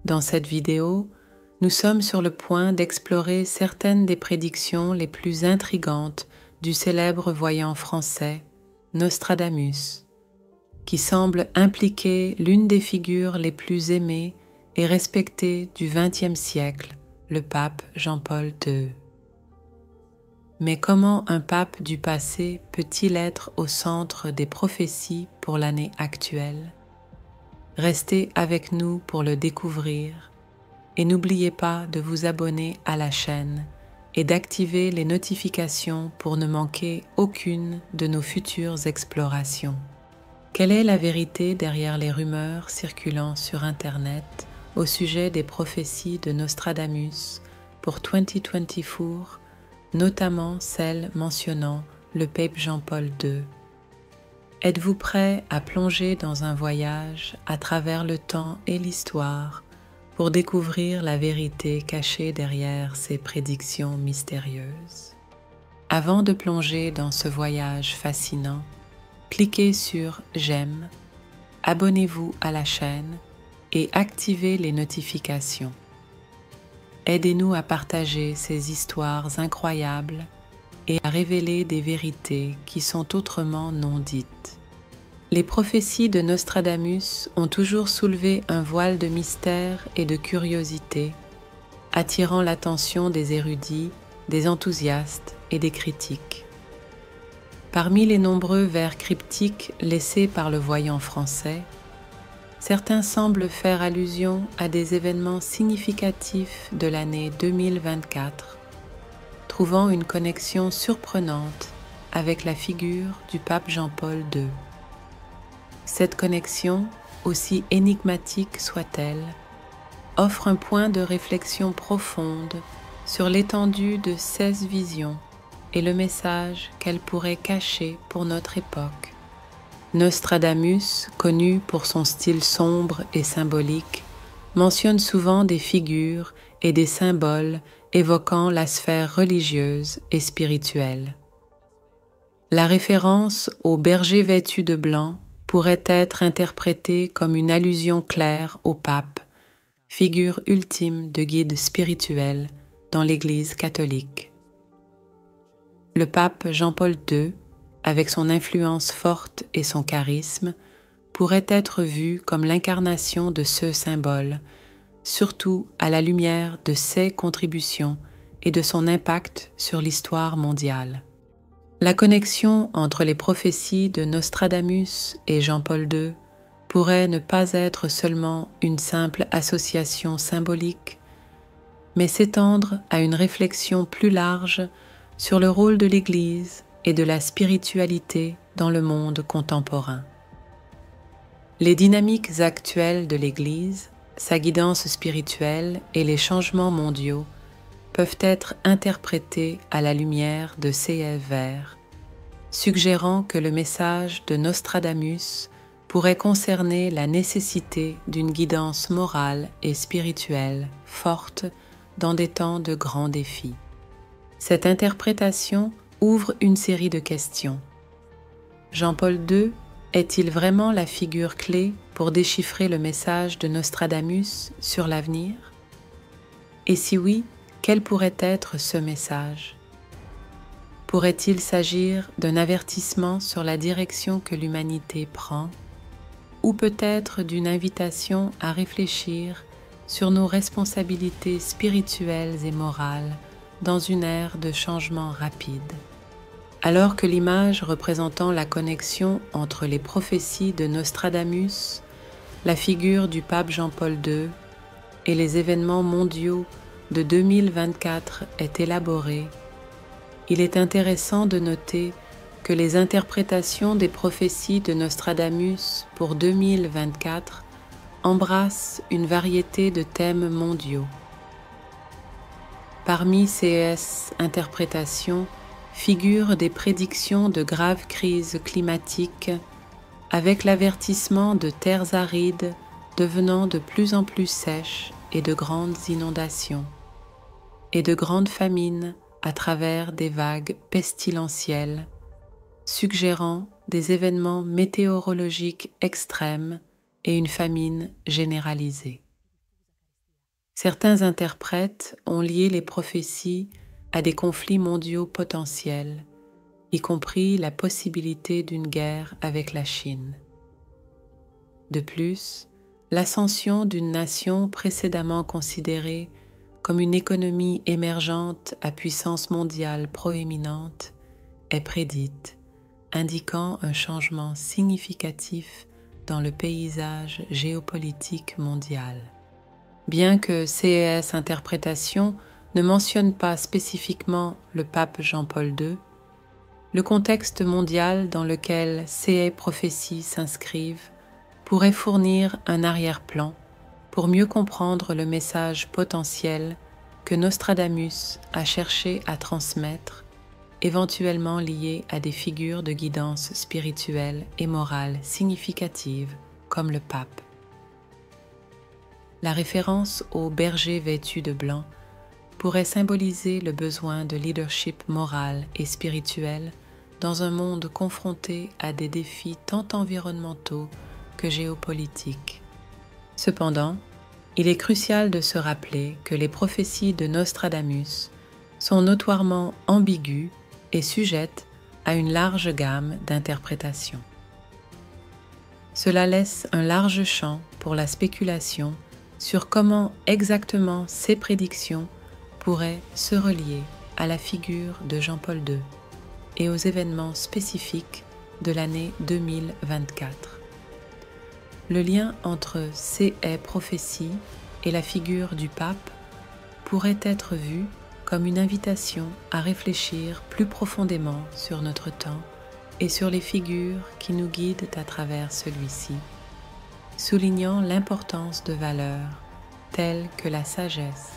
Dans cette vidéo, nous sommes sur le point d'explorer certaines des prédictions les plus intrigantes du célèbre voyant français Nostradamus, qui semble impliquer l'une des figures les plus aimées et respectées du XXe siècle, le pape Jean-Paul II. Mais comment un pape du passé peut-il être au centre des prophéties pour l'année actuelle? Restez avec nous pour le découvrir et n'oubliez pas de vous abonner à la chaîne et d'activer les notifications pour ne manquer aucune de nos futures explorations. Quelle est la vérité derrière les rumeurs circulant sur Internet au sujet des prophéties de Nostradamus pour 2024, notamment celles mentionnant le pape Jean-Paul II? Êtes-vous prêt à plonger dans un voyage à travers le temps et l'histoire pour découvrir la vérité cachée derrière ces prédictions mystérieuses? Avant de plonger dans ce voyage fascinant, cliquez sur j'aime, abonnez-vous à la chaîne et activez les notifications. Aidez-nous à partager ces histoires incroyables et à révéler des vérités qui sont autrement non dites. Les prophéties de Nostradamus ont toujours soulevé un voile de mystère et de curiosité, attirant l'attention des érudits, des enthousiastes et des critiques. Parmi les nombreux vers cryptiques laissés par le voyant français, certains semblent faire allusion à des événements significatifs de l'année 2024, trouvant une connexion surprenante avec la figure du pape Jean-Paul II. Cette connexion, aussi énigmatique soit-elle, offre un point de réflexion profonde sur l'étendue de 16 visions et le message qu'elles pourraient cacher pour notre époque. Nostradamus, connu pour son style sombre et symbolique, mentionne souvent des figures et des symboles évoquant la sphère religieuse et spirituelle. La référence au berger vêtu de blanc pourrait être interprétée comme une allusion claire au pape, figure ultime de guide spirituel dans l'Église catholique. Le pape Jean-Paul II, avec son influence forte et son charisme, pourrait être vu comme l'incarnation de ce symbole, surtout à la lumière de ses contributions et de son impact sur l'histoire mondiale. La connexion entre les prophéties de Nostradamus et Jean-Paul II pourrait ne pas être seulement une simple association symbolique, mais s'étendre à une réflexion plus large sur le rôle de l'Église et de la spiritualité dans le monde contemporain. Les dynamiques actuelles de l'Église, sa guidance spirituelle et les changements mondiaux peuvent être interprétés à la lumière de ces vers, suggérant que le message de Nostradamus pourrait concerner la nécessité d'une guidance morale et spirituelle forte dans des temps de grands défis. Cette interprétation ouvre une série de questions. Jean-Paul II est-il vraiment la figure clé pour déchiffrer le message de Nostradamus sur l'avenir? Et si oui, quel pourrait être ce message? Pourrait-il s'agir d'un avertissement sur la direction que l'humanité prend, ou peut-être d'une invitation à réfléchir sur nos responsabilités spirituelles et morales dans une ère de changement rapide? Alors que l'image représentant la connexion entre les prophéties de Nostradamus, la figure du pape Jean-Paul II et les événements mondiaux de 2024 est élaborée, il est intéressant de noter que les interprétations des prophéties de Nostradamus pour 2024 embrassent une variété de thèmes mondiaux. Parmi ces interprétations figurent des prédictions de graves crises climatiques avec l'avertissement de terres arides devenant de plus en plus sèches et de grandes inondations, et de grandes famines à travers des vagues pestilentielles, suggérant des événements météorologiques extrêmes et une famine généralisée. Certains interprètes ont lié les prophéties à des conflits mondiaux potentiels, y compris la possibilité d'une guerre avec la Chine. De plus, l'ascension d'une nation précédemment considérée comme une économie émergente à puissance mondiale proéminente est prédite, indiquant un changement significatif dans le paysage géopolitique mondial. Bien que CES Interprétation ne mentionne pas spécifiquement le pape Jean-Paul II, le contexte mondial dans lequel ces prophéties s'inscrivent pourrait fournir un arrière-plan pour mieux comprendre le message potentiel que Nostradamus a cherché à transmettre, éventuellement lié à des figures de guidance spirituelle et morale significatives comme le pape. La référence au berger vêtu de blanc pourrait symboliser le besoin de leadership moral et spirituel dans un monde confronté à des défis tant environnementaux que géopolitiques. Cependant, il est crucial de se rappeler que les prophéties de Nostradamus sont notoirement ambiguës et sujettes à une large gamme d'interprétations. Cela laisse un large champ pour la spéculation sur comment exactement ces prédictions pourraient se relier à la figure de Jean-Paul II et aux événements spécifiques de l'année 2024. Le lien entre ces prophéties et la figure du pape pourrait être vu comme une invitation à réfléchir plus profondément sur notre temps et sur les figures qui nous guident à travers celui-ci, soulignant l'importance de valeurs telles que la sagesse,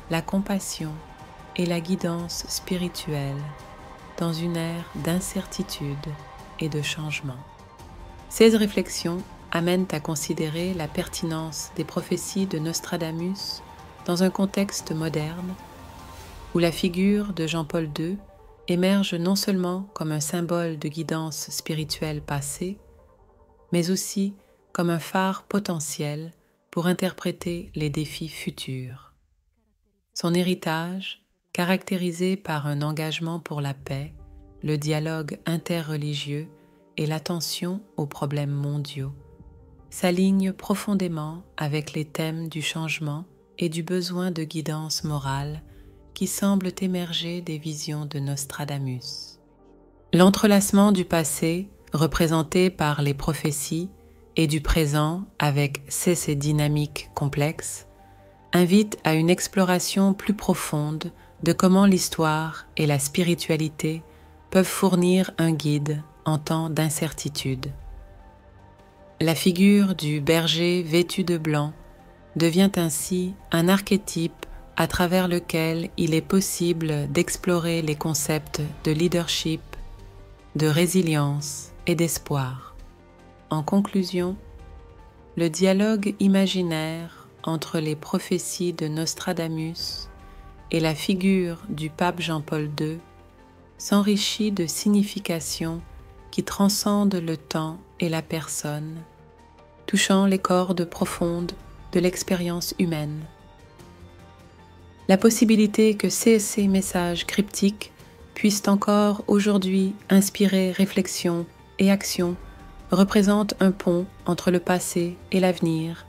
la compassion et la guidance spirituelle dans une ère d'incertitude et de changement. Ces réflexions amènent à considérer la pertinence des prophéties de Nostradamus dans un contexte moderne où la figure de Jean-Paul II émerge non seulement comme un symbole de guidance spirituelle passée, mais aussi comme un phare potentiel pour interpréter les défis futurs. Son héritage, caractérisé par un engagement pour la paix, le dialogue interreligieux et l'attention aux problèmes mondiaux, s'aligne profondément avec les thèmes du changement et du besoin de guidance morale qui semblent émerger des visions de Nostradamus. L'entrelacement du passé, représenté par les prophéties, et du présent avec ses dynamiques complexes, invite à une exploration plus profonde de comment l'histoire et la spiritualité peuvent fournir un guide en temps d'incertitude. La figure du berger vêtu de blanc devient ainsi un archétype à travers lequel il est possible d'explorer les concepts de leadership, de résilience et d'espoir. En conclusion, le dialogue imaginaire entre les prophéties de Nostradamus et la figure du pape Jean-Paul II s'enrichit de significations qui transcendent le temps et la personne, touchant les cordes profondes de l'expérience humaine. La possibilité que ces messages cryptiques puissent encore aujourd'hui inspirer réflexion et action représente un pont entre le passé et l'avenir,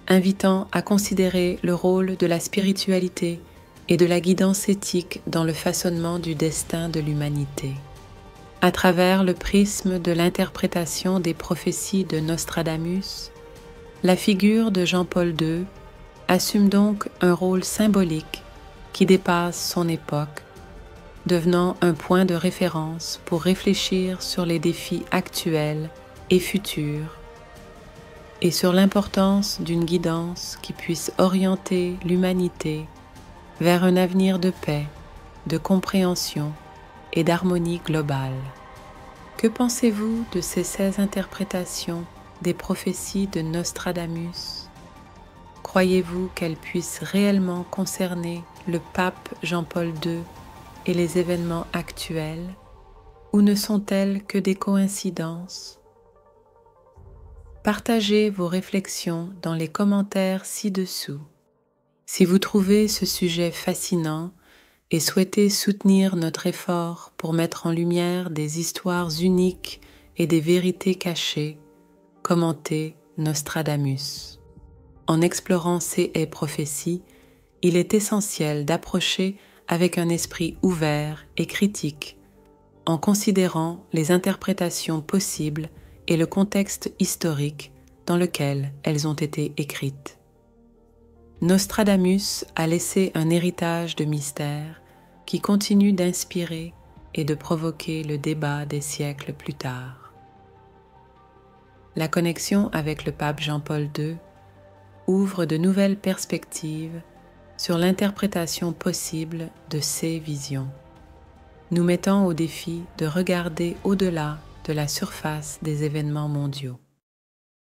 invitant à considérer le rôle de la spiritualité et de la guidance éthique dans le façonnement du destin de l'humanité. À travers le prisme de l'interprétation des prophéties de Nostradamus, la figure de Jean-Paul II assume donc un rôle symbolique qui dépasse son époque, devenant un point de référence pour réfléchir sur les défis actuels et futurs et sur l'importance d'une guidance qui puisse orienter l'humanité vers un avenir de paix, de compréhension et d'harmonie globale. Que pensez-vous de ces 16 interprétations des prophéties de Nostradamus? Croyez-vous qu'elles puissent réellement concerner le pape Jean-Paul II et les événements actuels, ou ne sont-elles que des coïncidences? Partagez vos réflexions dans les commentaires ci-dessous. Si vous trouvez ce sujet fascinant et souhaitez soutenir notre effort pour mettre en lumière des histoires uniques et des vérités cachées, commentez Nostradamus. En explorant ces prophéties, il est essentiel d'approcher avec un esprit ouvert et critique, en considérant les interprétations possibles et le contexte historique dans lequel elles ont été écrites. Nostradamus a laissé un héritage de mystère qui continue d'inspirer et de provoquer le débat des siècles plus tard. La connexion avec le pape Jean-Paul II ouvre de nouvelles perspectives sur l'interprétation possible de ces visions, nous mettant au défi de regarder au-delà de la surface des événements mondiaux.